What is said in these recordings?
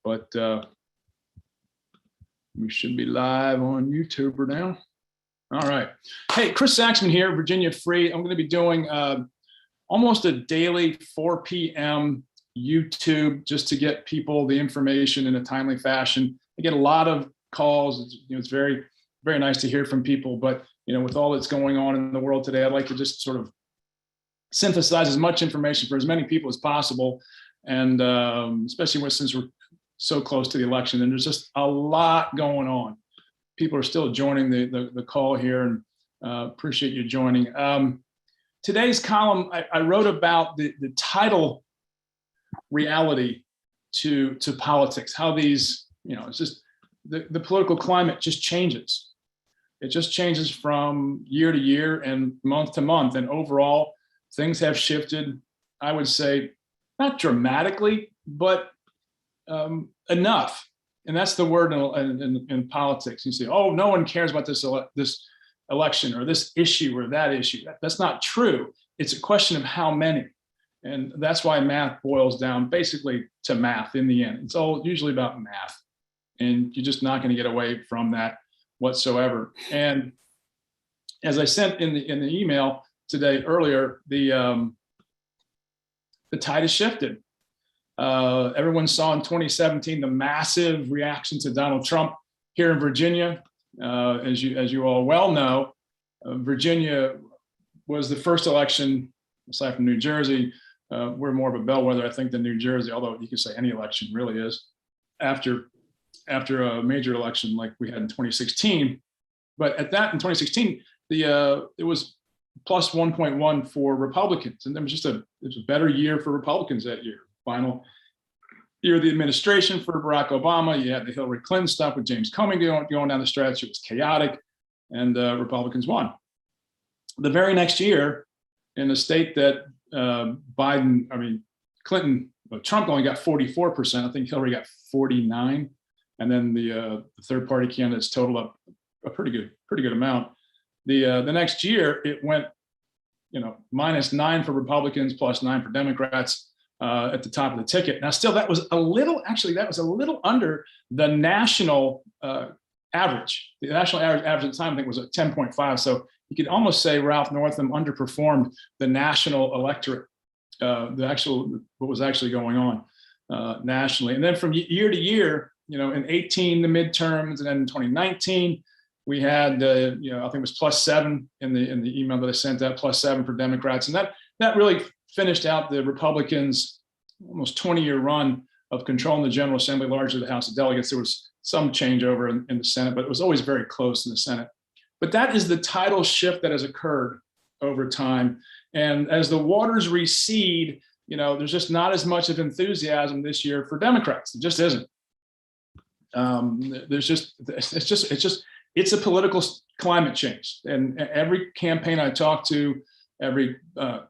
but we should be live on YouTube now. All right. Hey, Chris Saxman here, Virginia Free. I'm going to be doing almost a daily 4 p.m. YouTube just to get people the information in a timely fashion. I get a lot of calls. It's very, very nice to hear from people, but with all that's going on in the world today, I'd like to just sort of synthesize as much information for as many people as possible. And especially since we're so close to the election, and there's just a lot going on. People are still joining the call here, and appreciate you joining. Today's column, I wrote about the tidal reality to politics, how these, it's just the political climate just changes. It just changes from year to year and month to month. And overall, things have shifted, I would say, not dramatically, but enough. And that's the word in politics. You say, oh, no one cares about this election or this issue or that issue. That's not true. It's a question of how many. And that's why math boils down basically to math in the end. It's all usually about math. And you're just not going to get away from that whatsoever. And as I sent in the email today earlier, the tide has shifted. Everyone saw in 2017 the massive reaction to Donald Trump here in Virginia. As you all well know, Virginia was the first election, aside from New Jersey. We're more of a bellwether, I think, than New Jersey, although you could say any election really is, after a major election like we had in 2016. But at that, in 2016, it was plus 1.1 for Republicans. And it was a better year for Republicans that year. Final year of the administration for Barack Obama. You had the Hillary Clinton stuff with James Comey going down the stretch. It was chaotic, and Republicans won. The very next year, in a state that Trump only got 44%. I think Hillary got 49%, and then the third-party candidates totaled up a pretty good amount. The next year, it went, -9 for Republicans, +9 for Democrats. At the top of the ticket. Now, still, that was a little under the national average. The national average at the time, I think, was at 10.5. So you could almost say Ralph Northam underperformed the national electorate, what was actually going on nationally. And then from year to year, in 18, the midterms, and then in 2019, we had, I think it was +7 in the email that I sent out, +7 for Democrats. And that really finished out the Republicans' almost 20-year run of controlling the General Assembly, largely the House of Delegates. There was some changeover in the Senate, but it was always very close in the Senate. But that is the tidal shift that has occurred over time. And as the waters recede, there's just not as much of enthusiasm this year for Democrats. It just isn't. It's a political climate change. And every campaign I talk to, every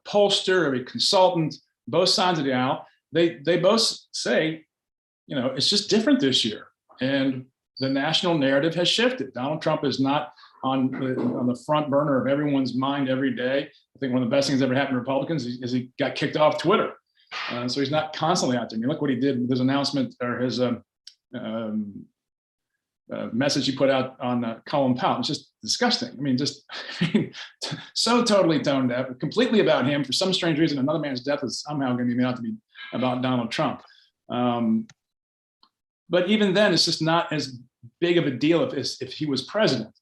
pollster, every consultant, both sides of the aisle, they both say, it's just different this year. And the national narrative has shifted. Donald Trump is not on the front burner of everyone's mind every day. I think one of the best things that ever happened to Republicans is he got kicked off Twitter. So he's not constantly out there. I mean, look what he did with his announcement, or his message he put out on Colin Powell. It's just disgusting. So totally tone deaf, completely about him. For some strange reason, another man's death is somehow going to be made out to be about Donald Trump. But even then, it's just not as big of a deal if he was president.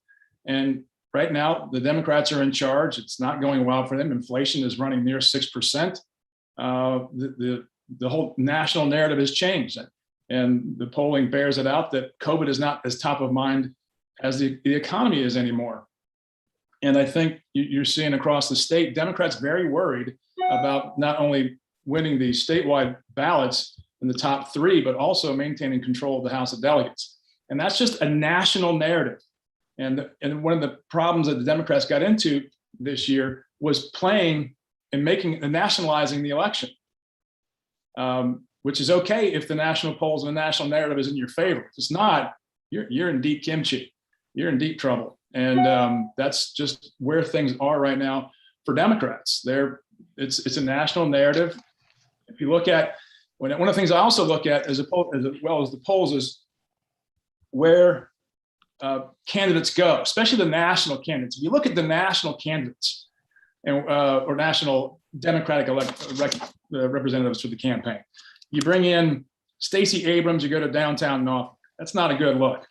And right now, the Democrats are in charge. It's not going well for them. Inflation is running near 6%. The whole national narrative has changed. And the polling bears it out that COVID is not as top of mind as the economy is anymore. And I think you're seeing across the state, Democrats very worried about not only winning the statewide ballots in the top 3, but also maintaining control of the House of Delegates. And that's just a national narrative. And one of the problems that the Democrats got into this year was playing and nationalizing the election. Which is okay if the national polls and the national narrative is in your favor. If it's not, you're in deep kimchi. You're in deep trouble. And that's just where things are right now for Democrats. It's a national narrative. If you look at One of the things I also look at as well as the polls is where candidates go, especially the national candidates. If you look at the national candidates and or national Democratic representatives for the campaign, you bring in Stacey Abrams, you go to downtown Norfolk. That's not a good look.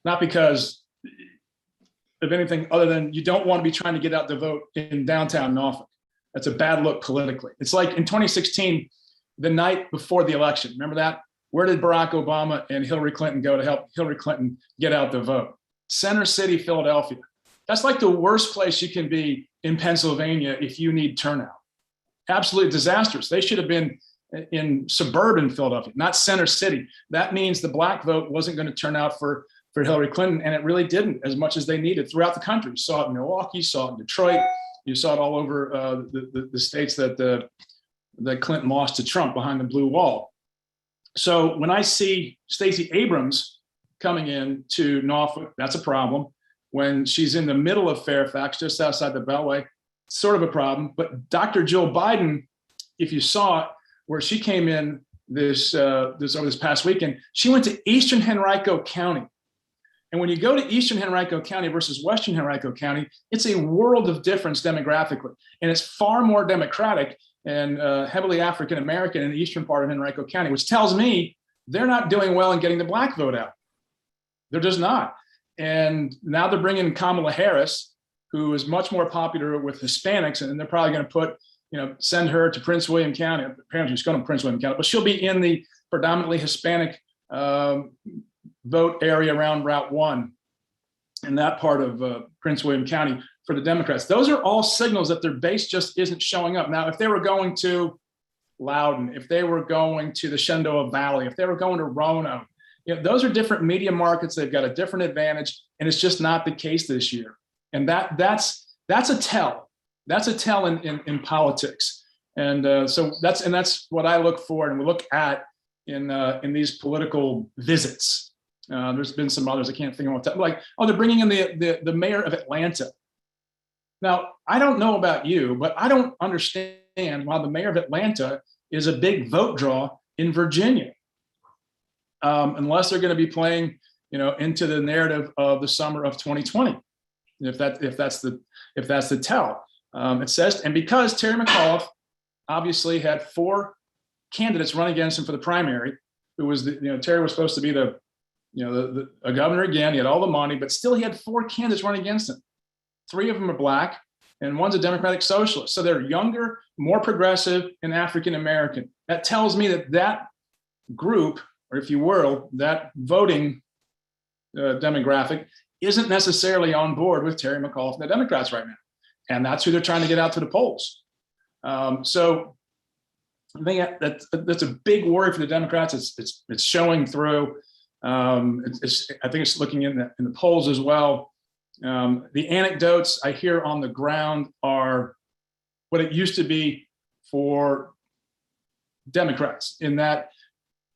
Not because of anything other than you don't want to be trying to get out the vote in downtown Norfolk. That's a bad look politically. It's like in 2016, the night before the election. Remember that? Where did Barack Obama and Hillary Clinton go to help Hillary Clinton get out the vote? Center City, Philadelphia. That's like the worst place you can be in Pennsylvania if you need turnout. Absolutely disastrous. They should have been in suburban Philadelphia, not center city. That means the black vote wasn't going to turn out for Hillary Clinton, and it really didn't as much as they needed throughout the country. You saw it in Milwaukee, you saw it in Detroit, you saw it all over the states that Clinton lost to Trump behind the blue wall. So when I see Stacey Abrams coming in to Norfolk, that's a problem. When she's in the middle of Fairfax, just outside the Beltway, sort of a problem. But Dr. Jill Biden, if you saw it, where she came in this over this past weekend, she went to Eastern Henrico County. And when you go to Eastern Henrico County versus Western Henrico County, it's a world of difference demographically. And it's far more Democratic and heavily African-American in the eastern part of Henrico County, which tells me they're not doing well in getting the black vote out. They're just not. And now they're bringing Kamala Harris, who is much more popular with Hispanics, and they're probably going to put, send her to Prince William County. Apparently she's going to Prince William County, but she'll be in the predominantly Hispanic vote area around Route 1 in that part of Prince William County for the Democrats. Those are all signals that their base just isn't showing up. Now, if they were going to Loudoun, if they were going to the Shenandoah Valley, if they were going to Roanoke, those are different media markets. They've got a different advantage, and it's just not the case this year. And that's a tell. That's a tell in politics. And so that's what I look for and we look at in these political visits. There's been some others I can't think of what that, like, they're bringing in the mayor of Atlanta. Now, I don't know about you, but I don't understand why the mayor of Atlanta is a big vote draw in Virginia, unless they're going to be playing, into the narrative of the summer of 2020. If that's the tell, it says, and because Terry McAuliffe obviously had 4 candidates run against him for the primary, who was Terry was supposed to be a governor again. He had all the money, but still he had 4 candidates run against him. 3 of them are black, and one's a Democratic socialist. So they're younger, more progressive, and African-American. That tells me that group, or if you will, that voting demographic isn't necessarily on board with Terry McAuliffe and the Democrats right now. And that's who they're trying to get out to the polls. So I think that's a big worry for the Democrats. It's showing through. I think it's looking in the polls as well. The anecdotes I hear on the ground are what it used to be for Democrats, in that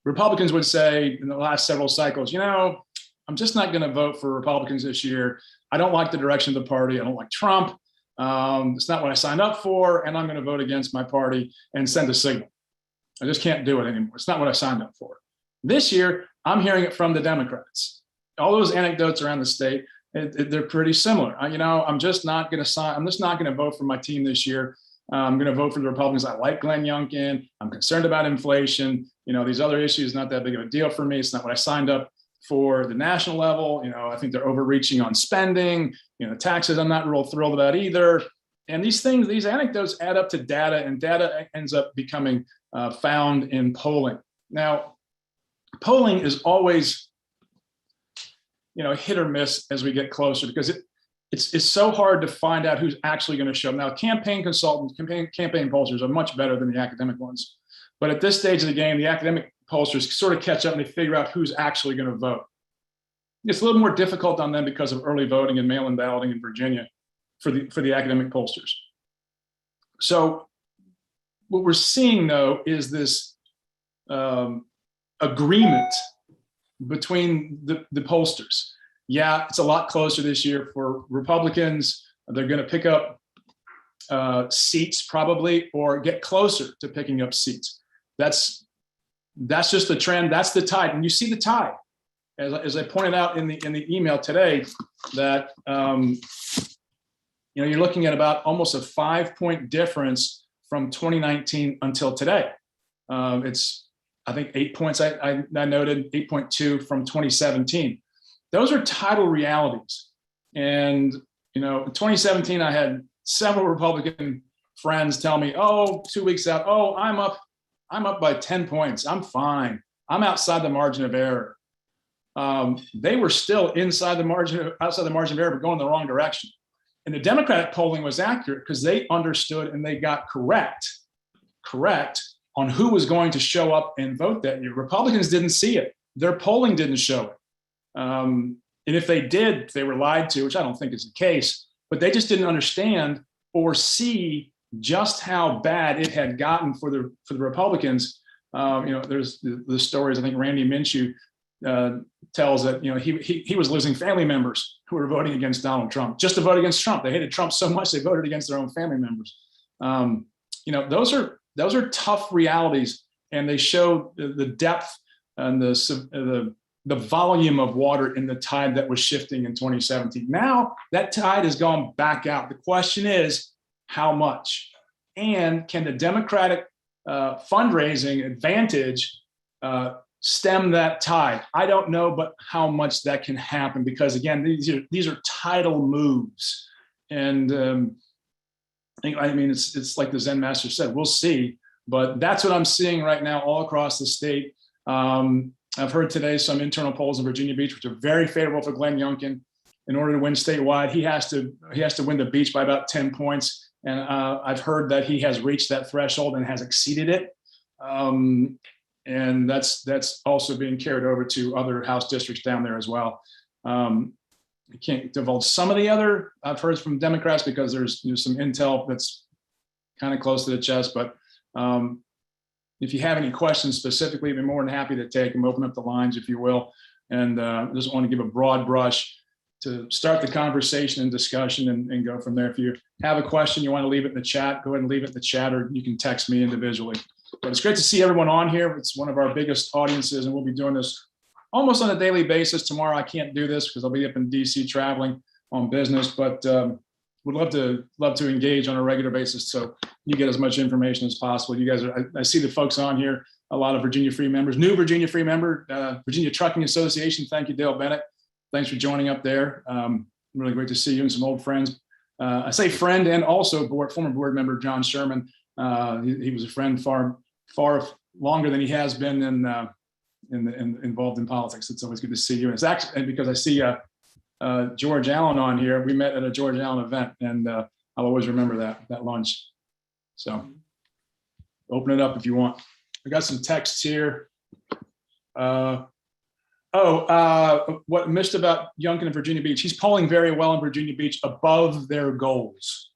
Republicans would say in the last several cycles, I'm just not going to vote for Republicans this year. I don't like the direction of the party. I don't like Trump. It's not what I signed up for, and I'm going to vote against my party and send a signal. I just can't do it anymore. It's not what I signed up for. This year, I'm hearing it from the Democrats. All those anecdotes around the state, they're pretty similar. I'm just not going to sign. I'm just not going to vote for my team this year. I'm going to vote for the Republicans. I like Glenn Youngkin. I'm concerned about inflation. These other issues, not that big of a deal for me. It's not what I signed up for the national level. I think they're overreaching on spending, taxes I'm not real thrilled about either. And these things, these anecdotes add up to data, and data ends up becoming found in polling. Now, polling is always, hit or miss as we get closer, because it's so hard to find out who's actually going to show up. Now, campaign consultants, campaign pollsters are much better than the academic ones. But at this stage of the game, the academic pollsters sort of catch up and they figure out who's actually going to vote. It's a little more difficult on them because of early voting and mail-in balloting in Virginia for the academic pollsters. So what we're seeing, though, is this agreement between the pollsters. Yeah, it's a lot closer this year for Republicans. They're going to pick up seats probably, or get closer to picking up seats. That's that's just the trend. That's the tide. And you see the tide. As I pointed out in the email today, that you're looking at about almost a 5-point difference from 2019 until today. It's, I think, 8 points. I noted 8.2 from 2017. Those are tidal realities. And in 2017, I had several Republican friends tell me, "Oh, 2 weeks out, oh, I'm up by 10 points. I'm fine. I'm outside the margin of error." They were still outside the margin of error, but going the wrong direction. And the Democratic polling was accurate because they understood and they got correct on who was going to show up and vote that year. Republicans didn't see it. Their polling didn't show it. And if they did, they were lied to, which I don't think is the case, but they just didn't understand or see just how bad it had gotten for the Republicans. There's the stories, I think Randy Minshew tells that he was losing family members who were voting against Donald Trump just to vote against Trump. They hated Trump so much they voted against their own family members. Those are tough realities, and they show the depth and the volume of water in the tide that was shifting in 2017. Now that tide has gone back out. The question is, how much? And can the Democratic fundraising advantage stem that tide? I don't know, but how much that can happen, because again, these are tidal moves. And it's like the Zen master said, we'll see, but that's what I'm seeing right now all across the state. I've heard today some internal polls in Virginia Beach, which are very favorable for Glenn Youngkin. In order to win statewide, he has to win the beach by about 10 points. And I've heard that he has reached that threshold and has exceeded it. And that's also being carried over to other House districts down there as well. I can't divulge some of the other I've heard from Democrats because there's some intel that's kind of close to the chest. But if you have any questions specifically, I'd be more than happy to take them, open up the lines, if you will. And I just want to give a broad brush to start the conversation and discussion and go from there. If you have a question, you want to leave it in the chat, go ahead and leave it in the chat, or you can text me individually. But it's great to see everyone on here. It's one of our biggest audiences, and we'll be doing this almost on a daily basis. Tomorrow I can't do this because I'll be up in DC traveling on business, but would love to engage on a regular basis so you get as much information as possible. You guys I see the folks on here, a lot of Virginia Free members, new Virginia Free member, Virginia Trucking Association. Thank you, Dale Bennett. Thanks for joining up there. Really great to see you and some old friends. I say friend and also former board member John Sherman. He was a friend far longer than he has been involved in politics. It's always good to see you. And it's actually because I see George Allen on here. We met at a George Allen event, and I'll always remember that lunch. So open it up if you want. I got some texts here. What missed about Youngkin and Virginia Beach? He's polling very well in Virginia Beach, above their goals.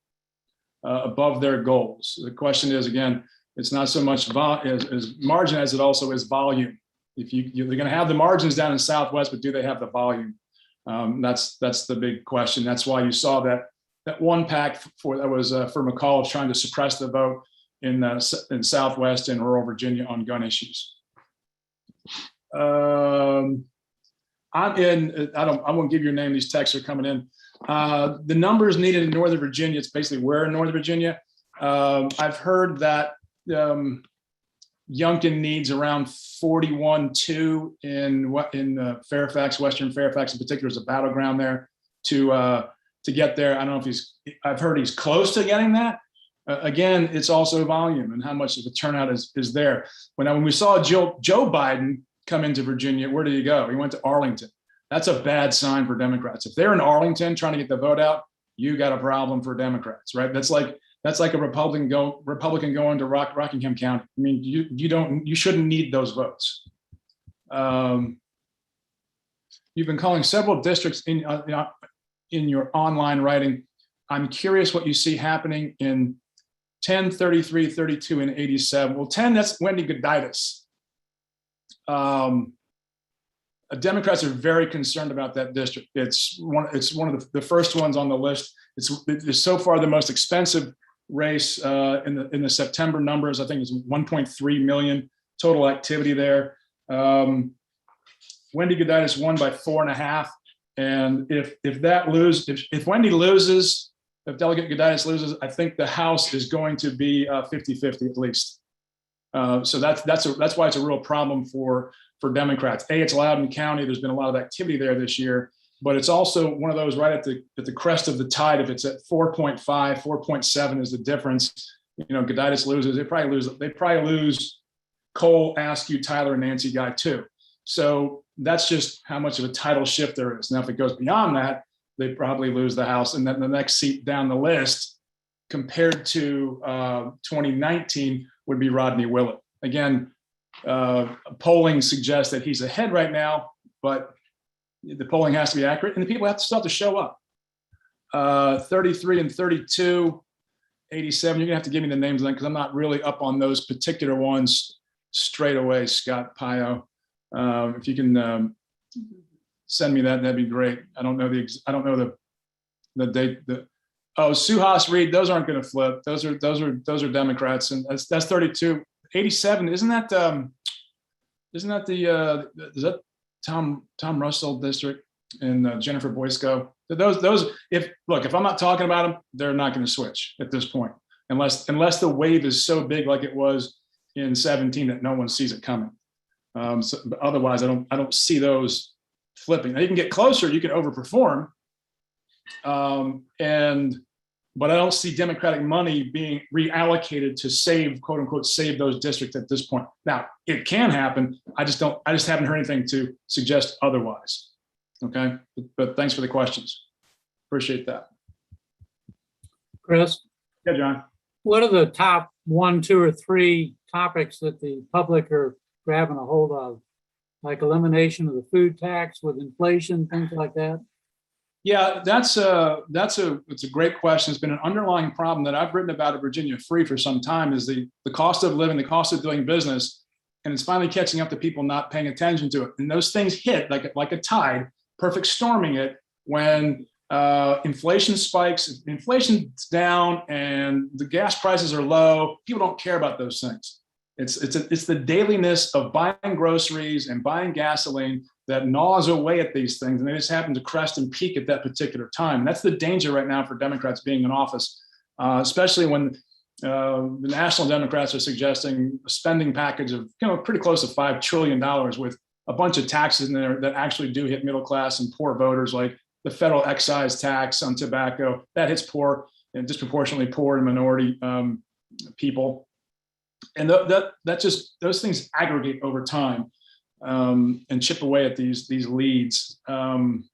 The question is, again, it's not so much as margin as it also is volume. If they're going to have the margins down in Southwest, but do they have the volume? That's the big question. That's why you saw that one pack for McAuliffe trying to suppress the vote in Southwest and rural Virginia on gun issues. I won't give your name. These texts are coming in. The numbers needed in Northern Virginia. It's basically where in Northern Virginia. I've heard that Youngkin needs around 41-2 in Fairfax, Western Fairfax in particular is a battleground there to get there. I don't know if I've heard he's close to getting that. Again, it's also volume and how much of the turnout is there. When we saw Joe Biden come into Virginia, where did he go? He went to Arlington. That's a bad sign for Democrats. If they're in Arlington trying to get the vote out, you got a problem for Democrats, right? That's like a Republican going to Rockingham County. I mean, you shouldn't need those votes. You've been calling several districts in your online writing. I'm curious what you see happening in 10, 33, 32, and 87. Well, 10, that's Wendy Goditis. Democrats are very concerned about that district. It's one of the first ones on the list. It's so far the most expensive race in the September numbers. I think it's 1.3 million total activity there. Wendy Guditis won by 4.5. And if Wendy loses, if Delegate Guditis loses, I think the House is going to be 50-50 at least. So that's why it's a real problem for Democrats. It's Loudoun County. There's been a lot of activity there this year, but it's also one of those right at the crest of the tide. If it's at 4.5, 4.7 is the difference. Guditis loses. They probably lose Cole, Askew, Tyler, and Nancy Guy too. So that's just how much of a title shift there is. Now, if it goes beyond that, they probably lose the House, and then the next seat down the list, compared to 2019, would be Rodney Willett. Again, polling suggests that he's ahead right now, but the polling has to be accurate, and the people have to start to show up. 33 and 32, 87. You're gonna have to give me the names of them because I'm not really up on those particular ones straight away. Scott Pio, if you can send me that, that'd be great. I don't know the date. Suhas Reed. Those aren't going to flip. Those are Democrats, and that's 32. 87. Isn't that is that Tom Russell district and Jennifer Boysko? Those if I'm not talking about them, they're not going to switch at this point, unless the wave is so big like it was in 17 that no one sees it coming. So otherwise, I don't see those flipping. Now you can get closer, you can overperform, but I don't see Democratic money being reallocated to save, quote unquote, save those districts at this point. Now it can happen. I just haven't heard anything to suggest otherwise. Okay, but thanks for the questions. Appreciate that. Chris? Yeah, John. What are the top 1, 2, or 3 topics that the public are grabbing a hold of, like elimination of the food tax with inflation, things like that? Yeah, it's a great question. It's been an underlying problem that I've written about at Virginia Free for some time, is the cost of living, the cost of doing business, and it's finally catching up to people not paying attention to it. And those things hit like a tide, perfect storming it when inflation spikes, inflation's down, and the gas prices are low. People don't care about those things. It's the dailiness of buying groceries and buying gasoline that gnaws away at these things, and they just happen to crest and peak at that particular time. And that's the danger right now for Democrats being in office, especially when the national Democrats are suggesting a spending package of pretty close to $5 trillion with a bunch of taxes in there that actually do hit middle class and poor voters, like the federal excise tax on tobacco that hits poor and disproportionately poor and minority people. And those things aggregate over time and chip away at these leads. COVID's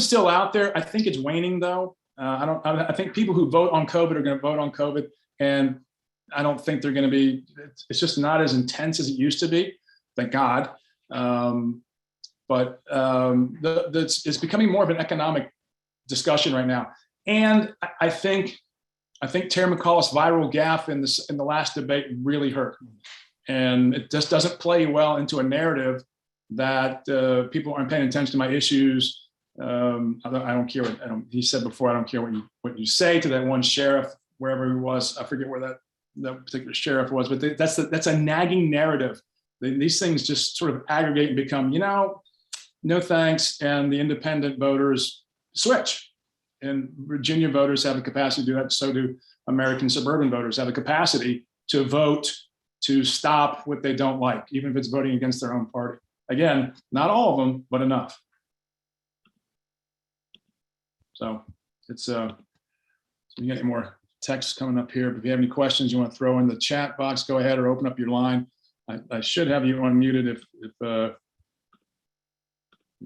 still out there. I think it's waning though. I think people who vote on COVID are going to vote on COVID, and I don't think they're going to be. It's just not as intense as it used to be. Thank God. But it's becoming more of an economic discussion right now, and I think Terry McAuliffe's viral gaffe in the last debate really hurt, and it just doesn't play well into a narrative that people aren't paying attention to my issues. I don't care what he said before. I don't care what you say to that one sheriff wherever he was. I forget where that particular sheriff was, but that's a nagging narrative. These things just sort of aggregate and become, no thanks, and the independent voters switch. And Virginia voters have the capacity to do that. So do American suburban voters have the capacity to vote to stop what they don't like, even if it's voting against their own party. Again, not all of them, but enough. So it's if you get any more texts coming up here, but if you have any questions you want to throw in the chat box, go ahead or open up your line. I should have you unmuted if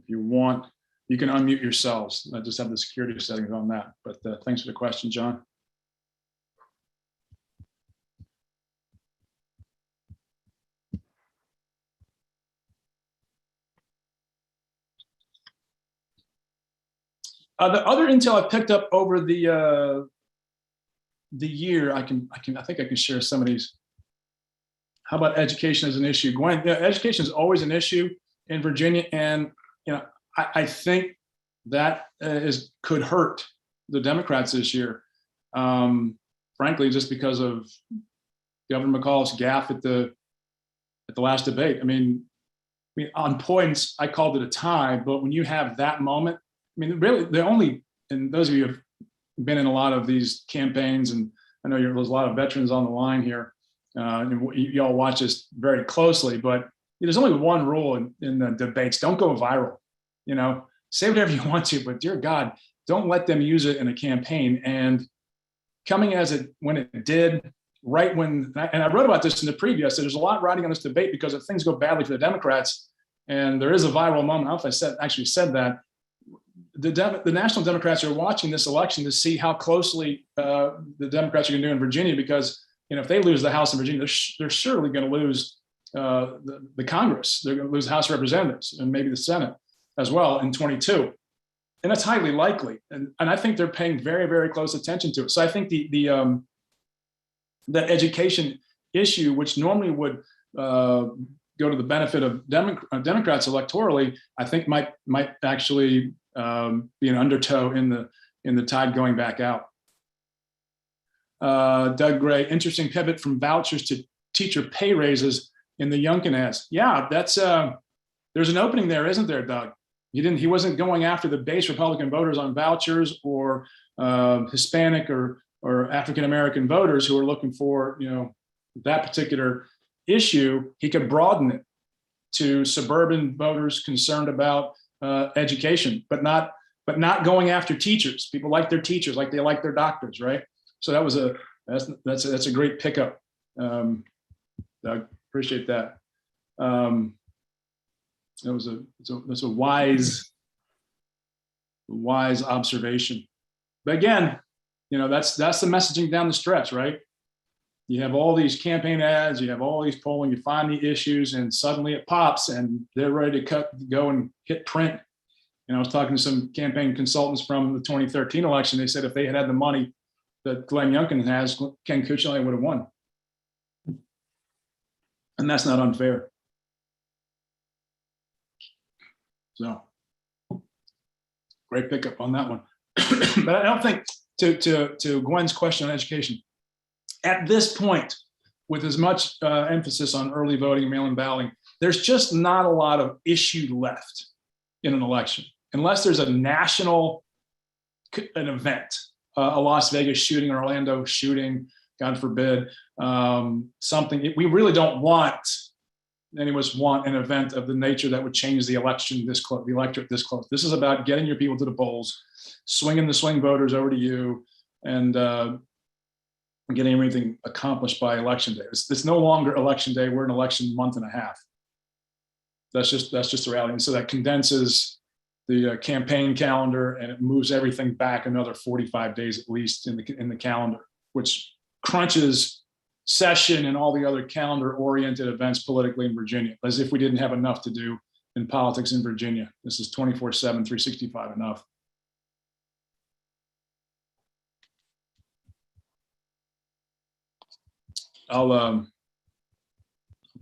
you want. You can unmute yourselves. I just have the security settings on that. But thanks for the question, John. The other intel I picked up over the year, I think I can share some of these. How about education as an issue? Gwen, education is always an issue in Virginia, and I think that could hurt the Democrats this year. Frankly, just because of Governor McAuliffe's gaffe at the at the last debate. On points, I called it a tie, but when you have that moment, really the only, and those of you who have been in a lot of these campaigns, and I know there's a lot of veterans on the line here, and you all watch this very closely, but there's only one rule in the debates: don't go viral. Say whatever you want to, but dear God, don't let them use it in a campaign. And coming when it did, right when, and I wrote about this in the preview, I said there's a lot riding on this debate, because if things go badly for the Democrats, and there is a viral moment, I don't know if I actually said that, the National Democrats are watching this election to see how closely the Democrats are going to do in Virginia, because if they lose the House in Virginia, they're surely going to lose the Congress. They're going to lose the House of Representatives and maybe the Senate as well in 22. And that's highly likely. And I think they're paying very, very close attention to it. So I think the education issue, which normally would go to the benefit of Democrats electorally, I think might actually be an undertow in the tide going back out. Doug Gray, interesting pivot from vouchers to teacher pay raises in the Youngkin ads. Yeah, that's there's an opening there, isn't there, Doug? He wasn't going after the base Republican voters on vouchers, or Hispanic or African American voters who are looking for that particular issue. He could broaden it to suburban voters concerned about education, but not going after teachers. People like their teachers, like they like their doctors, right? So that's a great pickup, Doug. Appreciate that. That's a wise observation. But again, that's the messaging down the stretch, right? You have all these campaign ads, you have all these polling, you find the issues, and suddenly it pops, and they're ready to go and hit print. I was talking to some campaign consultants from the 2013 election. They said if they had the money that Glenn Youngkin has, Ken Cuccinelli would have won. And that's not unfair. So great pickup on that one. But I don't think, to Gwen's question on education, at this point, with as much emphasis on early voting and mail-in balloting, there's just not a lot of issue left in an election, unless there's a national event, a Las Vegas shooting, or Orlando shooting, God forbid, something. We really don't want, any of us want an event of the nature that would change the election this close, the electorate this close. This is about getting your people to the polls, swinging the swing voters over to you, and getting everything accomplished by election day. It's no longer election day. We're in election month and a half. That's just the reality. And so that condenses the campaign calendar, and it moves everything back another 45 days at least in the calendar, which crunches session and all the other calendar-oriented events politically in Virginia, as if we didn't have enough to do in politics in Virginia. This is 24/7, 365 enough. I'll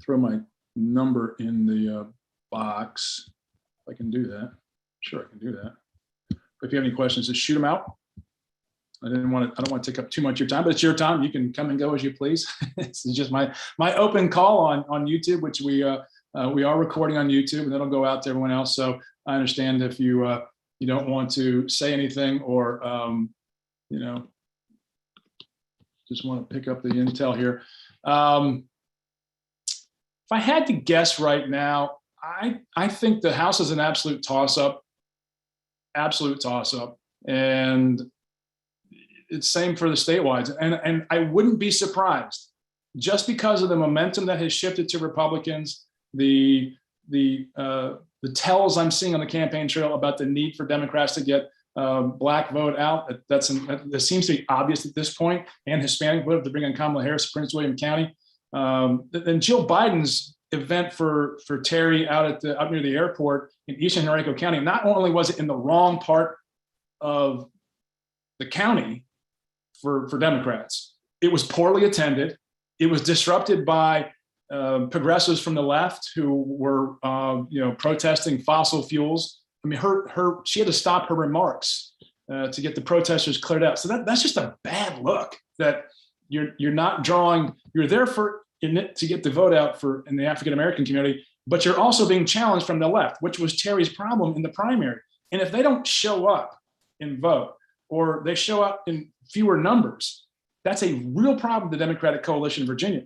throw my number in the box. If I can do that. Sure, I can do that. But if you have any questions, just shoot them out. I don't want to take up too much of your time, but it's your time. You can come and go as you please. This is just my open call on YouTube, which we are recording on YouTube, and that'll go out to everyone else. So I understand if you don't want to say anything, or just want to pick up the intel here. If I had to guess right now, I think the House is an absolute toss-up, and it's same for the statewide. And I wouldn't be surprised, just because of the momentum that has shifted to Republicans, the tells I'm seeing on the campaign trail about the need for Democrats to get Black vote out. That seems to be obvious at this point, and Hispanic vote to bring in Kamala Harris to Prince William County. Then Jill Biden's event for Terry out near the airport in Eastern Henrico County. Not only was it in the wrong part of the county for Democrats, it was poorly attended. It was disrupted by progressives from the left who were protesting fossil fuels. I mean, she had to stop her remarks to get the protesters cleared out. So that's just a bad look, that you're not drawing. You're there for in it to get the vote out in the African-American community, but you're also being challenged from the left, which was Terry's problem in the primary. And if they don't show up and vote, or they show up in fewer numbers, that's a real problem with the Democratic coalition in Virginia,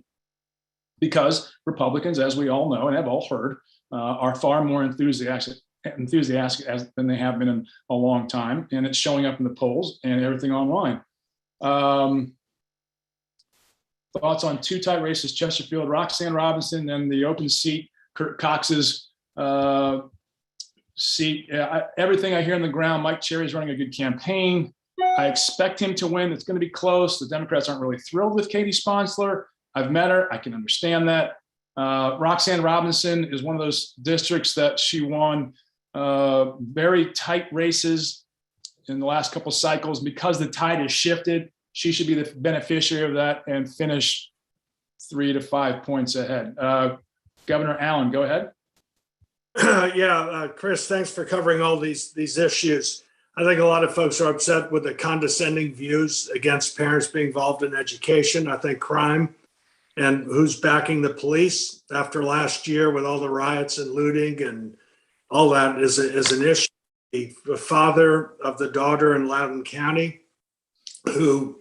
because Republicans, as we all know and have all heard, are far more enthusiastic than they have been in a long time. And it's showing up in the polls and everything online. Thoughts on two tight races, Chesterfield, Roxanne Robinson, and the open seat, Kurt Cox's seat. Everything I hear on the ground, Mike Cherry's running a good campaign. I expect him to win. It's going to be close. The Democrats aren't really thrilled with Katie Sponsler. I've met her. I can understand that. Roxanne Robinson is one of those districts that she won very tight races in the last couple of cycles. Because the tide has shifted, she should be the beneficiary of that and finish 3 to 5 points ahead. Governor Allen, go ahead. Yeah, Chris, thanks for covering all these issues. I think a lot of folks are upset with the condescending views against parents being involved in education. I think crime and who's backing the police after last year with all the riots and looting and all that is an issue. The father of the daughter in Loudoun County, who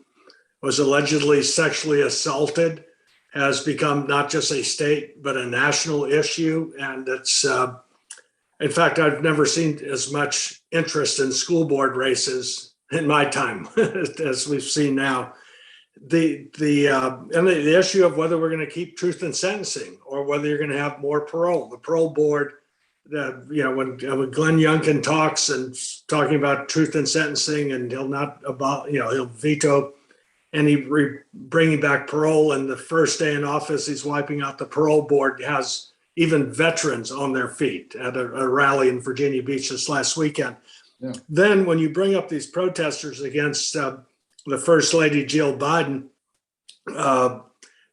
was allegedly sexually assaulted, has become not just a state, but a national issue. And it's, in fact, I've never seen as much interest in school board races in my time as we've seen now. The issue of whether we're going to keep truth in sentencing or whether you're going to have more parole. The parole board, when Glenn Youngkin talks and talking about truth in sentencing, and he'll veto any bringing back parole, and the first day in office, he's wiping out the parole board, has even veterans on their feet at a rally in Virginia Beach this last weekend. Yeah. Then when you bring up these protesters against the First Lady Jill Biden,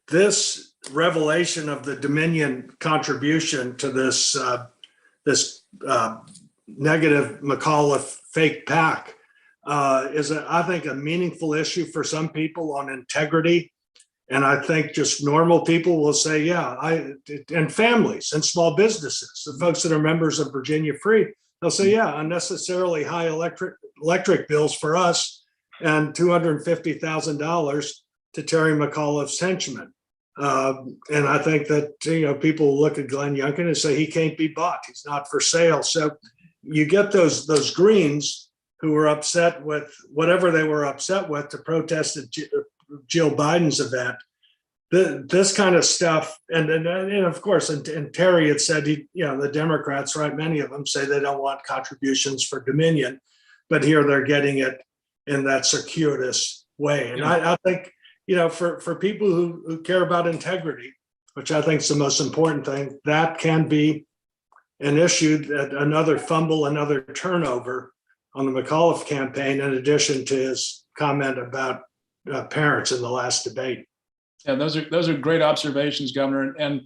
this revelation of the Dominion contribution to this negative McAuliffe fake PAC is, I think, a meaningful issue for some people on integrity. And I think just normal people will say, and families and small businesses, the folks that are members of Virginia Free, they'll say, unnecessarily high electric bills for us and $250,000 to Terry McAuliffe's henchmen. And I think that, people look at Glenn Youngkin and say he can't be bought. He's not for sale. So you get those Greens who were upset with whatever they were upset with to protest at Jill Biden's event. This kind of stuff, and of course, and Terry had said, the Democrats, right, many of them say they don't want contributions for Dominion, but here they're getting it in that circuitous way. And I think, for people who care about integrity, which I think is the most important thing, that can be an issue, that another fumble, another turnover on the McAuliffe campaign, in addition to his comment about parents in the last debate. Yeah, those are great observations, Governor. And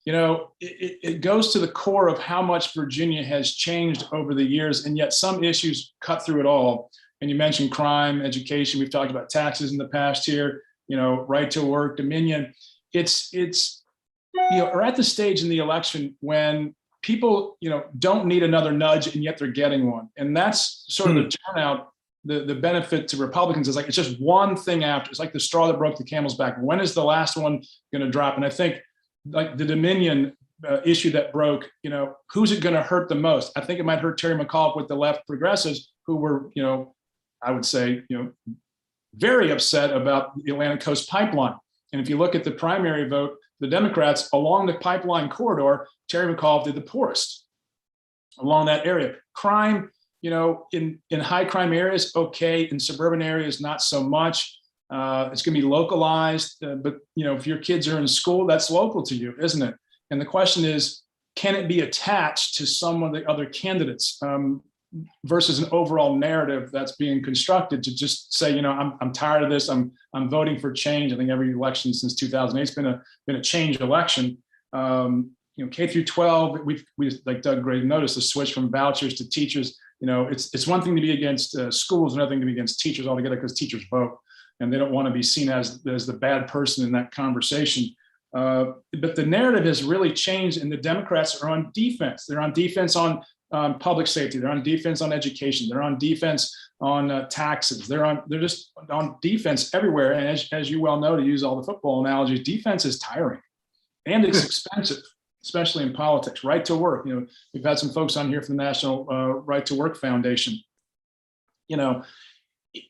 it goes to the core of how much Virginia has changed over the years, and yet some issues cut through it all. And you mentioned crime, education. We've talked about taxes in the past here. Right to work, Dominion. It's we're at the stage in the election when people don't need another nudge, and yet they're getting one. And that's sort of the turnout. The benefit to Republicans is it's just one thing after. It's like the straw that broke the camel's back. When is the last one going to drop? And I think like the Dominion issue that broke, who's it going to hurt the most? I think it might hurt Terry McAuliffe with the left progressives who were, I would say, very upset about the Atlantic Coast Pipeline. And if you look at the primary vote, the Democrats along the pipeline corridor, Terry McAuliffe did the poorest along that area. Crime, in high crime areas, okay. In suburban areas, not so much. It's going to be localized, but if your kids are in school, that's local to you, isn't it? And the question is, can it be attached to some of the other candidates versus an overall narrative that's being constructed to just say, I'm tired of this. I'm voting for change. I think every election since 2008 has been a change election. K through 12, we like Doug Gray noticed the switch from vouchers to teachers. It's one thing to be against schools, another thing to be against teachers altogether, because teachers vote and they don't want to be seen as the bad person in that conversation. But the narrative has really changed, and the Democrats are on defense. They're on defense on public safety. They're on defense on education. They're on defense on taxes. They're just on defense everywhere. And as you well know, to use all the football analogies, defense is tiring and it's expensive, especially in politics. Right to work. You know, we've had some folks on here from the National Right to Work Foundation. You know,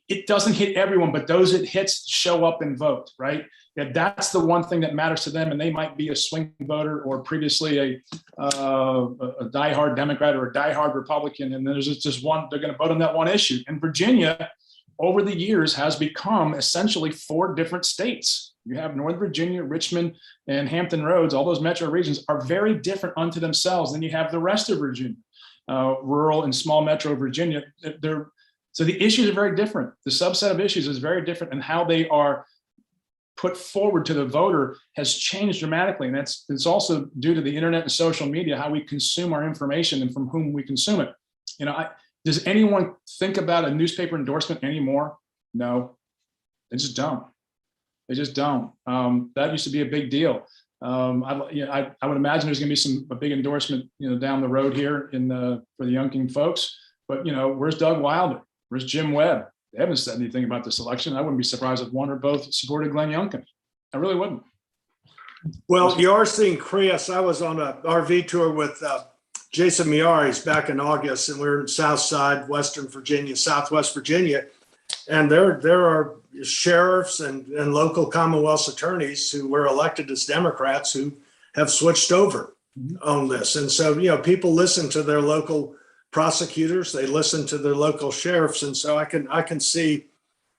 it doesn't hit everyone, but those it hits show up and vote, right? Yeah, that's the one thing that matters to them, and they might be a swing voter or previously a diehard Democrat or a diehard Republican, and there's just one, they're going to vote on that one issue. And Virginia, over the years, has become essentially 4 different states. You have Northern Virginia, Richmond, and Hampton Roads. All those metro regions are very different unto themselves than you have the rest of Virginia, rural and small metro Virginia. So the issues are very different. The subset of issues is very different, and how they are put forward to the voter has changed dramatically. And it's also due to the internet and social media, how we consume our information and from whom we consume it. You know, does anyone think about a newspaper endorsement anymore? No, they just don't. They just don't. That used to be a big deal. I would imagine there's going to be a big endorsement, you know, down the road here for the Youngkin folks. But you know, where's Doug Wilder? Where's Jim Webb? They haven't said anything about this election. I wouldn't be surprised if one or both supported Glenn Youngkin. I really wouldn't. Well, you are seeing Chris. I was on a RV tour with Jason Miaris back in August, and we were in South Side, Western Virginia, Southwest Virginia. And there are sheriffs and local Commonwealth attorneys who were elected as Democrats who have switched over on this. And so, you know, people listen to their local prosecutors, they listen to their local sheriffs. And so I can see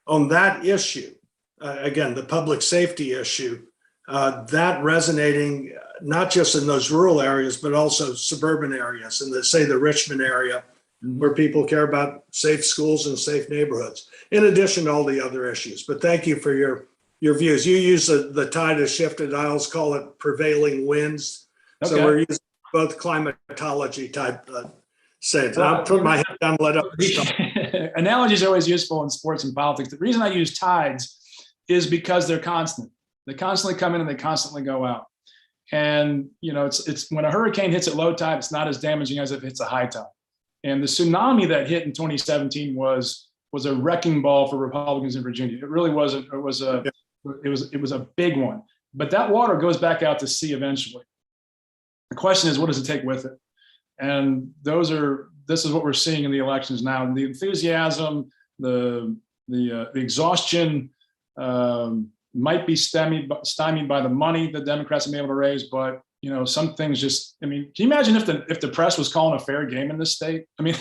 on that issue, again, the public safety issue, that resonating not just in those rural areas, but also suburban areas, and the Richmond area, where people care about safe schools and safe neighborhoods, in addition to all the other issues. But thank you for your views. You use the tide has shifted. I always call it prevailing winds. Okay. So we're using both climatology type sayings. I'll put my head down and let up. Analogy is always useful in sports and politics. The reason I use tides is because they're constant. They constantly come in and they constantly go out. And you know, it's when a hurricane hits at low tide, it's not as damaging as if it hits a high tide. And the tsunami that hit in 2017 was a wrecking ball for Republicans in Virginia. It really was. It was a big one. But that water goes back out to sea eventually. The question is, what does it take with it? And this is what we're seeing in the elections now. The enthusiasm, the exhaustion might be stymied by the money that Democrats have been able to raise, but you know, some things just, I mean, can you imagine if the press was calling a fair game in this state? I mean,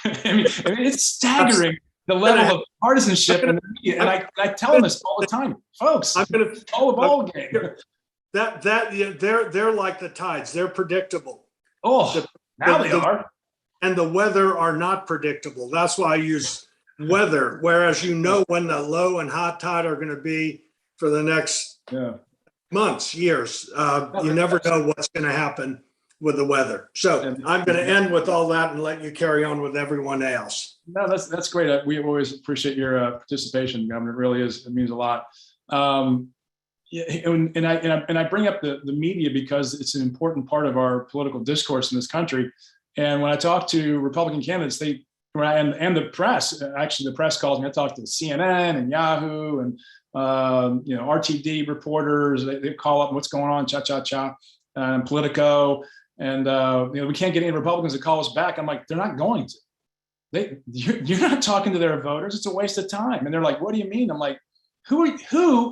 it's staggering the level of partisanship in the media. And I tell them this all the time, folks, it's all a ball game. They're like the tides. They're predictable. Oh, now they are. And the weather are not predictable. That's why I use weather. Whereas you know when the low and hot tide are going to be for the next months, years. You never know what's going to happen with the weather. So I'm going to end with all that and let you carry on with everyone else. No, that's great. We always appreciate your participation, Governor. It really is. It means a lot. Yeah, and I bring up the media because it's an important part of our political discourse in this country. And when I talk to Republican candidates, and the press, actually the press calls me. I talk to CNN and Yahoo and you know, RTD reporters. They call up what's going on, and Politico, and you know, we can't get any Republicans to call us back. I'm like, they're not going to. You're not talking to their voters. It's a waste of time. And they're like, what do you mean? I'm like, who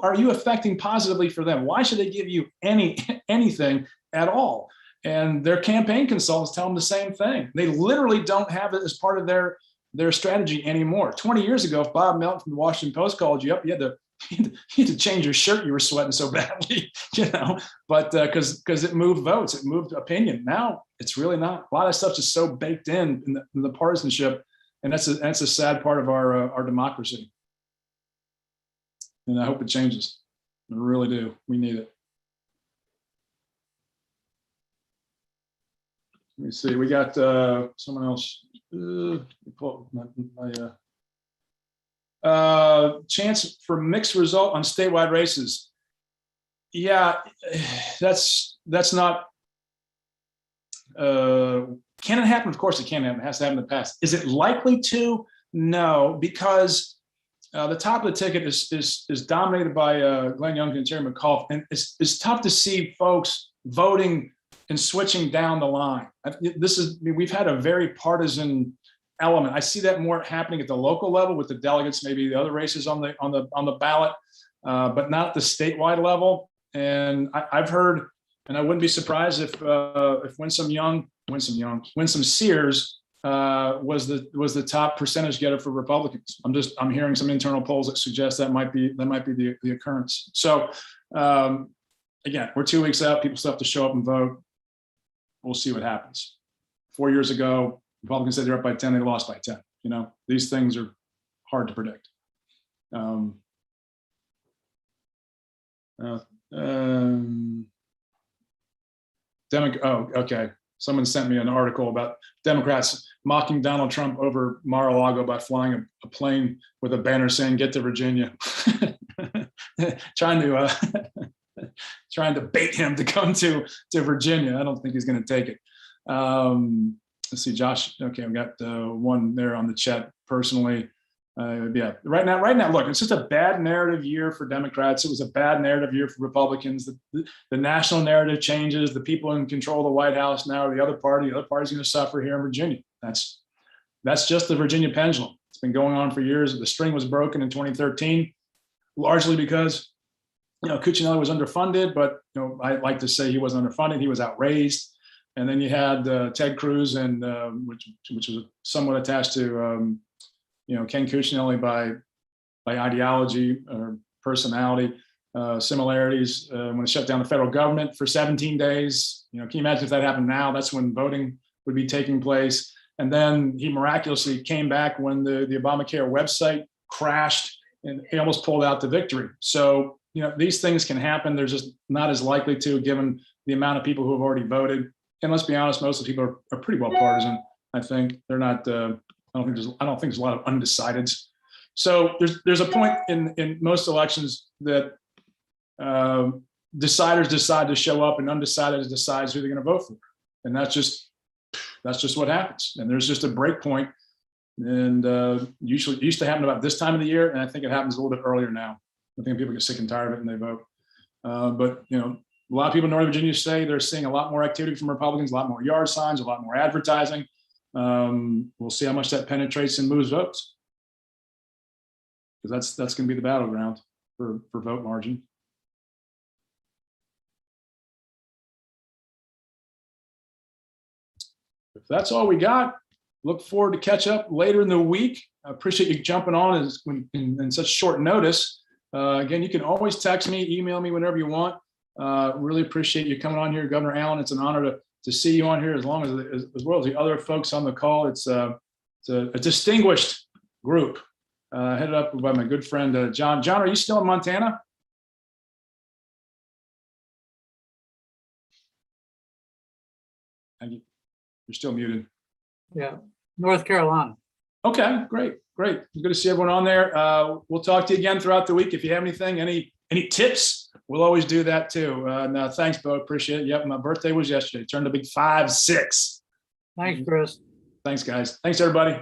are you affecting positively for them? Why should they give you anything at all? And their campaign consultants tell them the same thing. They literally don't have it as part of their strategy anymore. 20 years ago, if Bob Melton from the Washington Post called you up, you had to change your shirt. You were sweating so badly, you know, but because it moved votes, it moved opinion. Now it's really not. A lot of stuff's just so baked in the partisanship, and that's a sad part of our democracy. And I hope it changes. I really do. We need it. Let me see. We got someone else. Chance for mixed result on statewide races. Yeah, that's not, can it happen? Of course it can happen. It has to happen in the past. Is it likely to? No, because the top of the ticket is dominated by Glenn Youngkin and Terry McAuliffe, and it's tough to see folks voting and switching down the line. We've had a very partisan element. I see that more happening at the local level with the delegates, maybe the other races on the ballot, but not the statewide level. And I've heard, and I wouldn't be surprised if Winsome Sears was the top percentage getter for Republicans. I'm hearing some internal polls that suggest that might be the occurrence. So again, we're 2 weeks out. People still have to show up and vote. We'll see what happens. 4 years ago, Republicans said they're up by 10, they lost by 10. You know, these things are hard to predict. Oh, okay. Someone sent me an article about Democrats mocking Donald Trump over Mar-a-Lago by flying a plane with a banner saying "Get to Virginia," trying to bait him to come to Virginia. I don't think he's going to take it. Let's see, Josh. Okay, I've got one there on the chat personally. Yeah, right now, look, it's just a bad narrative year for Democrats. It was a bad narrative year for Republicans. The national narrative changes. The people in control of the White House now are the other party. The other party's going to suffer here in Virginia. That's just the Virginia pendulum. It's been going on for years. The string was broken in 2013, largely because, you know, Cuccinelli was underfunded, but, you know, I like to say he wasn't underfunded. He was outraised. And then you had Ted Cruz, and which was somewhat attached to, you know, Ken Cuccinelli by ideology or personality similarities. When it shut down the federal government for 17 days, you know, can you imagine if that happened now? That's when voting would be taking place. And then he miraculously came back when the Obamacare website crashed, and he almost pulled out the victory. So, you know, these things can happen. They're just not as likely to, given the amount of people who have already voted. And let's be honest, most of the people are pretty well partisan. I think they're not. I don't think there's a lot of undecideds. So there's a point in most elections that deciders decide to show up, and undecideds decides who they're going to vote for, and that's just what happens. And there's just a break point, and usually it used to happen about this time of the year, and I think it happens a little bit earlier now. I think people get sick and tired of it and they vote. But you know, a lot of people in Northern Virginia say they're seeing a lot more activity from Republicans, a lot more yard signs, a lot more advertising. We'll see how much that penetrates and moves votes, because that's going to be the battleground for vote margin. If that's all we got, look forward to catch up later in the week. I appreciate you jumping on in such short notice. Again, you can always text me, email me whenever you want. Really appreciate you coming on here, Governor Allen. It's an honor to see you on here, as well as the other folks on the call. It's a distinguished group headed up by my good friend, John. John, are you still in Montana? You're still muted. Yeah, North Carolina. Okay, great. Good to see everyone on there. We'll talk to you again throughout the week. If you have anything, any tips, we'll always do that too. No, thanks, Bo. Appreciate it. Yep, my birthday was yesterday. Turned a big 5'6". Thanks, Chris. Thanks, guys. Thanks, everybody.